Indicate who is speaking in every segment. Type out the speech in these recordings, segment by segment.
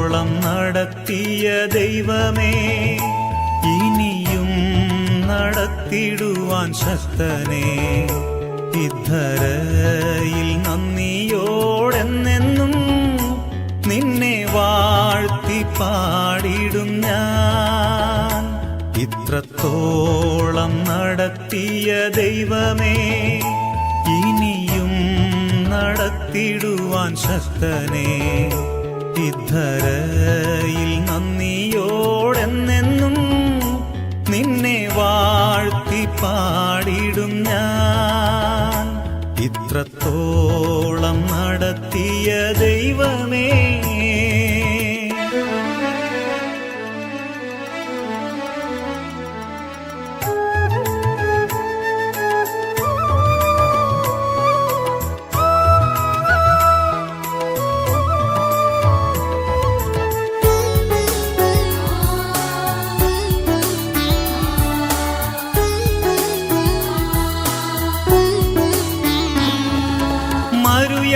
Speaker 1: ഇത്രത്തോളം നടത്തിയ ദൈവമേ, ഇനിയും നടത്തിടുവാൻ ശക്തനേ. ഇദ്ധരയിൽ നന്ദിയോടെന്നെന്നും നിന്നെ വാഴ്ത്തി പാടിടും ഞാൻ. ഇത്രത്തോളം നടത്തിയ ദൈവമേ, ഇനിയും നടത്തിടുവാൻ ശക്തനേ. ഇദ്ധരയിൽ നന്ദിയോടെന്നെന്നും നിന്നെ വാഴ്ത്തി പാടിടും ഞാൻ. ഇത്രത്തോളം നടത്തിയ ദൈവമേ.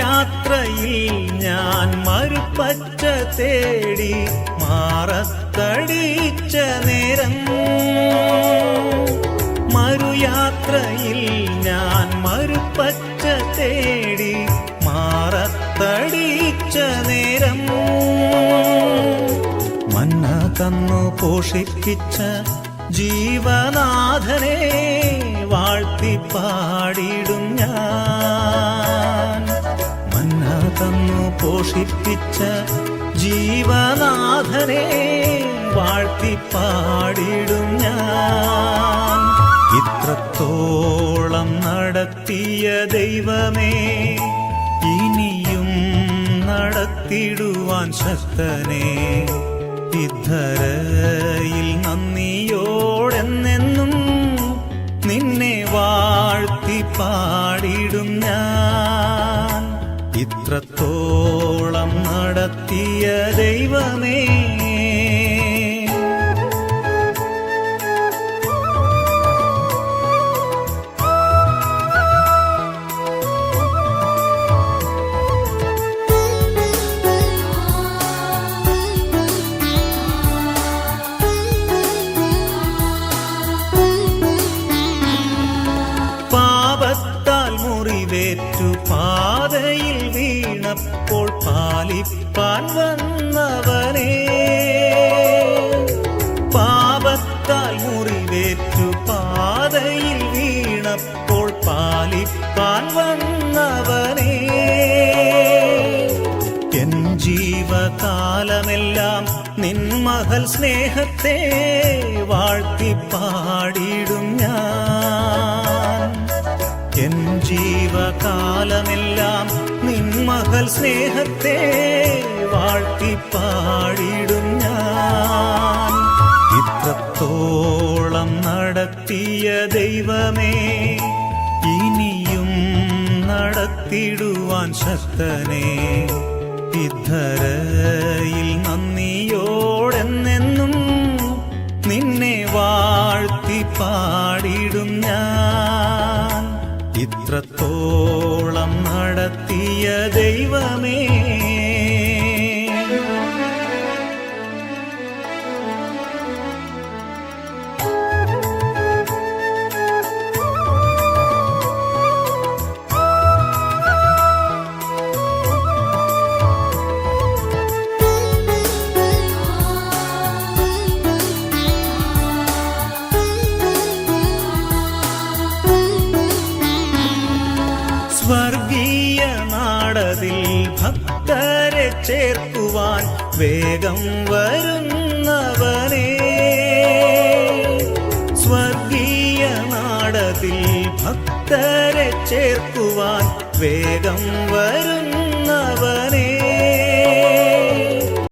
Speaker 1: യാത്രയിൽ ഞാൻ മരുപ്പച്ച തേടി മാറത്തടിച്ച നേരം, മറുയാത്രയിൽ ഞാൻ മരുപ്പച്ച തേടി മാറത്തടിച്ച നേരം, മന്ന തന്നു പോഷിപ്പിച്ച ജീവനാഥനെ വാഴ്ത്തി പാടിടും ഞാൻ. മന്ന തന്നു പോഷിപ്പിച്ച ജീവനാഥനെ വാഴ്ത്തി പാടിടും ഞാൻ. ഇത്രത്തോളം നടത്തിയ ദൈവമേ, ഇനിയും നടത്തിടുവാൻ ശക്തനേ. ഇദ്ധരയിൽ നന്ദിയോടെന്നെന്നും നിന്നെ വാഴ്ത്തി പാടിടും ഞാൻ. ഇത്രത്തോളം നടത്തിയ ദൈവമേ. പാതയിൽ വീണപ്പോൾ പാലിപ്പാൻ വന്നവനേ, പാപത്താൽ മുറിവേറ്റു പാതയിൽ വീണപ്പോൾ പാലിപ്പാൻ വന്നവനേ. എൻ ജീവകാലമെല്ലാം നിൻ മഹൽ സ്നേഹത്തെ വാഴ്ത്തി പാടിടും ഞാൻ. എൻ ജീവകാലമെല്ലാം നിൻ മകൾ സ്നേഹത്തെ വാഴ്ത്തി പാടിടും ഞാൻ. ഇത്രത്തോളം നടത്തിയ ദൈവമേ, ഇനിയും നടത്തിടുവാൻ ശക്തനേ. ഇദ്ധരയിൽ നന്ദിയോടെന്നെന്നും നിന്നെ വാഴ്ത്തി പാടിടും ഞാൻ. ഇത്രത്തോളം നടത്തിയ ദൈവമേ. സ്വർഗീയ നാടതിൽ ഭക്തരെ ചേർക്കുവാൻ വേഗം വരുന്നവനേ, സ്വർഗീയ നാടതിൽ ഭക്തരെ ചേർക്കുവാൻ വേഗം വരുന്നവനേ.